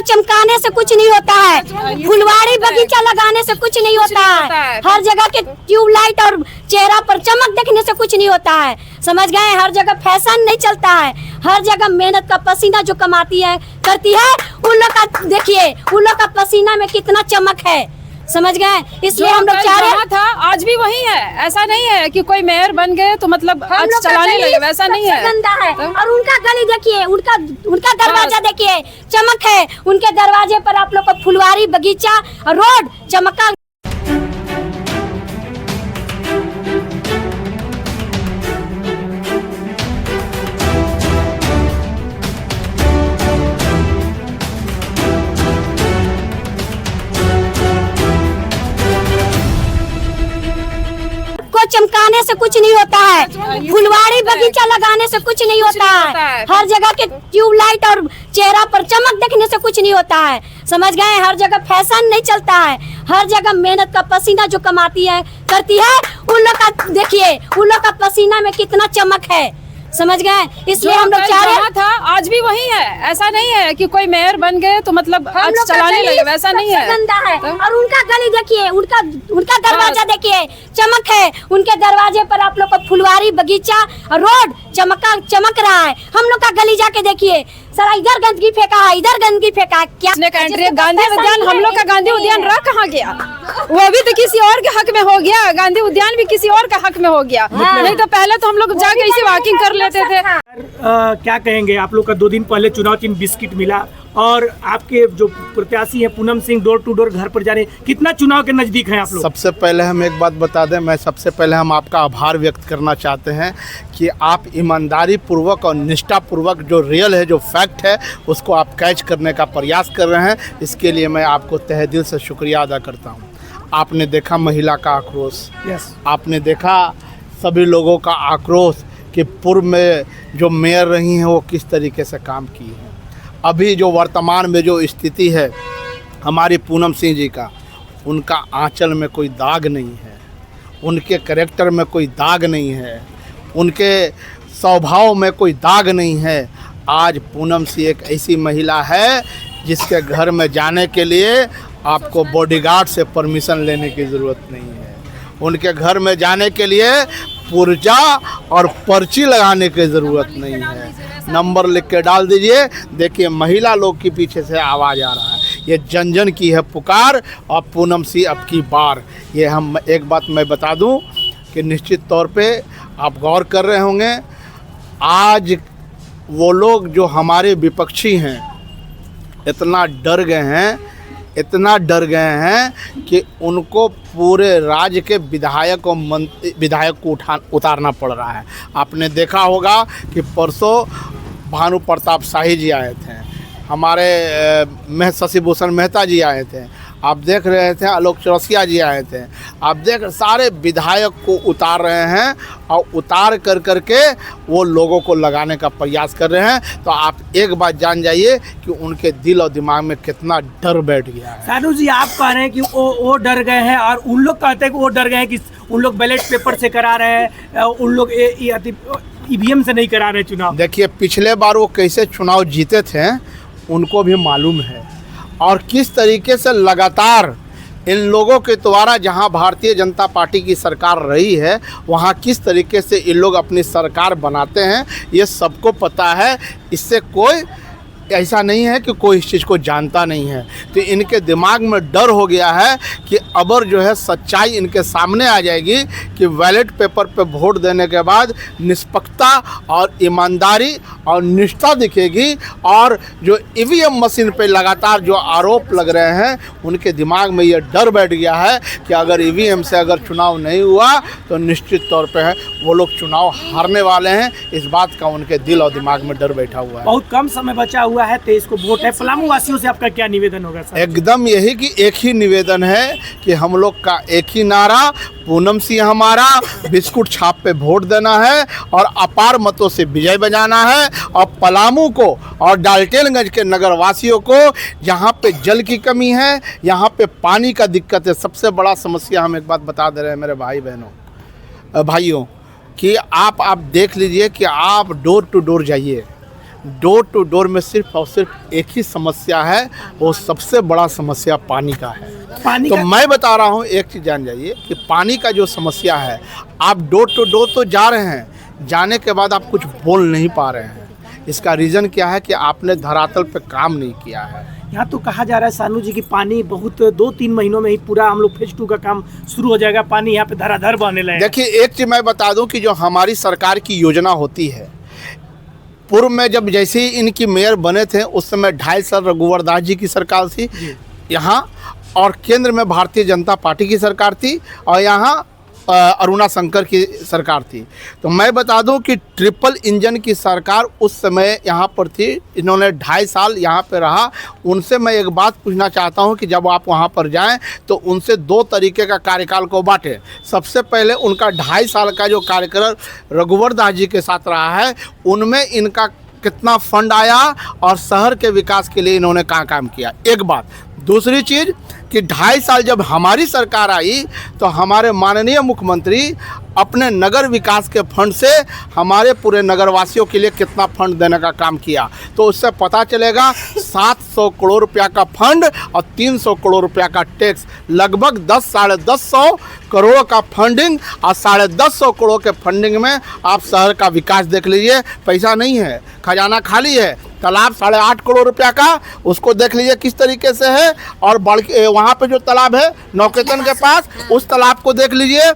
चमकाने से कुछ नहीं होता है, फुलवाड़ी बगीचा लगाने से कुछ नहीं होता है, हर जगह के ट्यूबलाइट और चेहरा पर चमक देखने से कुछ नहीं होता है, समझ गए। हर जगह फैशन नहीं चलता है, हर जगह मेहनत का पसीना जो कमाती है करती है उन लोग का देखिए, उन लोग का पसीना में कितना चमक है, समझ गए। इसलिए हम लोग चाह रहे हैं था आज भी वही है, ऐसा नहीं है कि कोई मेयर बन गए तो मतलब आज चलाने लगे, वैसा नहीं है। गंदा है और उनका गली देखिए, उनका दरवाजा देखिए, चमक है उनके दरवाजे पर। आप लोग को फुलवारी बगीचा रोड चमका। चमकाने से कुछ नहीं होता है, फुलवाड़ी बगीचा लगाने से कुछ नहीं होता है, हर जगह के ट्यूबलाइट और चेहरा पर चमक देखने से कुछ नहीं होता है, समझ गए। हर जगह फैशन नहीं चलता है, हर जगह मेहनत का पसीना जो कमाती है करती है उन लोग का देखिए, उन लोग का पसीना में कितना चमक है, समझ गए। इसलिए हम लोग चाह रहे हैं था आज भी वही है, ऐसा नहीं है कि कोई मेयर बन गए तो मतलब आज चलाने लगे, वैसा नहीं है। गंदा है और उनका गली देखिए, उनका दरवाजा देखिए, चमक है उनके दरवाजे पर। आप लोग को फुलवारी बगीचा रोड चमक रहा है, हम लोग का गली जाके देखिए, सर इधर गंदगी फेंका है, इधर गंदगी फेंका है, क्या गांधी उद्यान, हम लोग का गांधी उद्यान रह कहाँ गया? वो भी तो किसी और के हक में हो गया, गांधी उद्यान भी किसी और का हक में हो गया। नहीं तो पहले तो हम लोग जाके इसी वॉकिंग कर लेते थे। क्या कहेंगे, आप लोग का 2 दिन पहले चुनाव चिन्ह बिस्किट मिला और आपके जो प्रत्याशी हैं Poonam Singh door to door घर पर जा रहे हैं, कितना चुनाव के नजदीक हैं आप लोग? सबसे पहले हम एक बात बता दें, मैं सबसे पहले हम आपका आभार व्यक्त करना चाहते हैं कि आप ईमानदारी पूर्वक और निष्ठा पूर्वक जो रियल है, जो फैक्ट है, उसको आप कैच करने का प्रयास कर रहे हैं। इसके लिए मैं आपको तहे दिल से शुक्रिया अदा करता हूँ। आपने देखा महिला का आक्रोश, आपने देखा सभी लोगों का आक्रोश कि पूर्व में जो मेयर रही हैं वो किस तरीके से काम की है। अभी जो वर्तमान में जो स्थिति है हमारी पूनम सिंह जी का, उनका आंचल में कोई दाग नहीं है, उनके कैरेक्टर में कोई दाग नहीं है, उनके स्वभाव में कोई दाग नहीं है। आज पूनम सिंह एक ऐसी महिला है जिसके घर में जाने के लिए आपको बॉडीगार्ड से परमिशन लेने की ज़रूरत नहीं है। उनके घर में जाने के लिए पुर्जा और पर्ची लगाने की ज़रूरत नहीं है। नंबर लिख के डाल दीजिए। देखिए महिला लोग के पीछे से आवाज़ आ रहा है, ये जन जन की है पुकार और पूनम सिंह अब की बार। ये हम एक बात मैं बता दूं कि निश्चित तौर पे आप गौर कर रहे होंगे, आज वो लोग जो हमारे विपक्षी हैं इतना डर गए हैं कि उनको पूरे राज्य के विधायक को उतारना पड़ रहा है। आपने देखा होगा कि परसों भानु प्रताप शाही जी आए थे, हमारे शशि भूषण मेहता जी आए थे, आप देख रहे थे आलोक चौरसिया जी आए थे, आप देख सारे विधायक को उतार रहे हैं और उतार कर करके वो लोगों को लगाने का प्रयास कर रहे हैं। तो आप एक बात जान जाइए कि उनके दिल और दिमाग में कितना डर बैठ गया है। सानू जी आप कह रहे हैं कि वो डर गए हैं और उन लोग कहते हैं कि वो डर गए हैं कि उन लोग बैलेट पेपर से करा रहे हैं, उन लोग ईवीएम से नहीं करा रहे चुनाव। देखिए पिछले बार वो कैसे चुनाव जीते थे उनको भी मालूम है, और किस तरीके से लगातार इन लोगों के द्वारा जहां भारतीय जनता पार्टी की सरकार रही है वहां किस तरीके से इन लोग अपनी सरकार बनाते हैं, ये सबको पता है। इससे कोई ऐसा नहीं है कि कोई इस चीज़ को जानता नहीं है। तो इनके दिमाग में डर हो गया है कि अबर जो है सच्चाई इनके सामने आ जाएगी कि बैलेट पेपर पे वोट देने के बाद निष्पक्षता और ईमानदारी और निष्ठा दिखेगी, और जो ईवीएम मशीन पे लगातार जो आरोप लग रहे हैं उनके दिमाग में ये डर बैठ गया है कि अगर ईवीएम से अगर चुनाव नहीं हुआ तो निश्चित तौर पे है वो लोग चुनाव हारने वाले हैं। इस बात का उनके दिल और दिमाग में डर बैठा हुआ है। बहुत कम समय बचा हुआ है, 23 को वोट है। पलामू वासियों से आपका क्या निवेदन होगा सर? एकदम यही कि एक ही निवेदन है कि हम लोग का एक ही नारा, पूनम सिंह हमारा, बिस्कुट छाप पे वोट देना है और अपार मतों से विजय बजाना है। और पलामू को और डाल्टनगंज के नगर वासियों को जहाँ पे जल की कमी है, यहाँ पे पानी का दिक्कत है, सबसे बड़ा समस्या हम एक बात बता दे रहे हैं मेरे भाइयों कि आप देख लीजिए कि आप डोर टू डोर जाइए, डोर टू डोर में सिर्फ और सिर्फ एक ही समस्या है, वो सबसे बड़ा समस्या पानी का है। पानी तो का मैं बता रहा हूँ, एक चीज़ जान जाइए कि पानी का जो समस्या है, आप डोर टू डोर तो जा रहे हैं, जाने के बाद आप कुछ बोल नहीं पा रहे हैं। इसका रीज़न क्या है कि आपने धरातल पे काम नहीं किया है। यहाँ तो कहा जा रहा है सानू जी की पानी बहुत 2-3 महीनों में ही पूरा हम लोग फेज 2 का काम शुरू हो जाएगा, पानी यहाँ पे धराधर बहने लगेगा। देखिए, एक चीज़ मैं बता दूं कि जो हमारी सरकार की योजना होती है, पूर्व में जब जैसे ही इनकी मेयर बने थे उस समय 2.5 साल रघुवर दास जी की सरकार थी यहाँ, और केंद्र में भारतीय जनता पार्टी की सरकार थी, और यहाँ अरुणा शंकर की सरकार थी। तो मैं बता दूं कि ट्रिपल इंजन की सरकार उस समय यहाँ पर थी, इन्होंने 2.5 साल यहाँ पे रहा। उनसे मैं एक बात पूछना चाहता हूँ कि जब आप वहाँ पर जाएं तो उनसे 2 तरीके का कार्यकाल को बांटें। सबसे पहले उनका 2.5 साल का जो कार्यकाल रघुवर दास जी के साथ रहा है, उनमें इनका कितना फंड आया और शहर के विकास के लिए इन्होंने कहाँ काम किया, एक बात। दूसरी चीज़ कि 2.5 साल जब हमारी सरकार आई तो हमारे माननीय मुख्यमंत्री अपने नगर विकास के फंड से हमारे पूरे नगरवासियों के लिए कितना फंड देने का काम किया। तो उससे पता चलेगा 700 करोड़ रुपया का फंड और 300 करोड़ रुपया का टैक्स, लगभग 10-10.5 करोड़ का फंडिंग, और 150 करोड़ के फंडिंग में आप शहर का विकास देख लीजिए। पैसा नहीं है, खजाना खाली है। तालाब 8.5 करोड़ रुपया का, उसको देख लीजिए किस तरीके से है। और वहाँ पे जो तालाब है नौकेतन के पास, उस तालाब को देख लीजिए।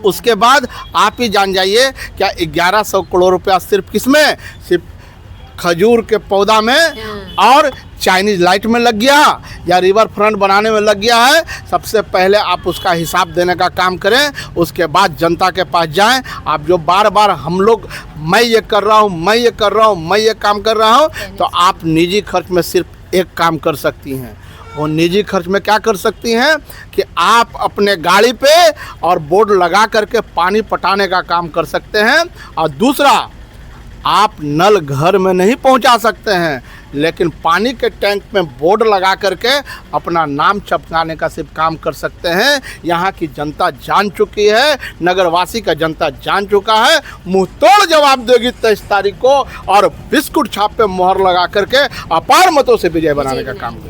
उसके बाद आप ही जान जाइए क्या 1100 करोड़ रुपया सिर्फ किसमें, सिर्फ खजूर के पौधा में और चाइनीज लाइट में लग गया या रिवर फ्रंट बनाने में लग गया है। सबसे पहले आप उसका हिसाब देने का काम करें, उसके बाद जनता के पास जाएं। आप जो बार बार हम लोग मैं ये कर रहा हूँ, मैं ये कर रहा हूँ, मैं ये काम कर रहा हूँ, तो आप निजी खर्च में सिर्फ एक काम कर सकती हैं। वो निजी खर्च में क्या कर सकती हैं कि आप अपने गाड़ी पे और बोर्ड लगा करके पानी पटाने का काम कर सकते हैं। और दूसरा, आप नल घर में नहीं पहुंचा सकते हैं, लेकिन पानी के टैंक में बोर्ड लगा करके अपना नाम चपकाने का सिर्फ काम कर सकते हैं। यहाँ की जनता जान चुकी है, नगरवासी का जनता जान चुका है। मुंह तोड़ जवाब देगी 23 तारीख को, और बिस्कुट छाप पे मोहर लगा करके अपार मतों से विजय बनाने का काम करेगी।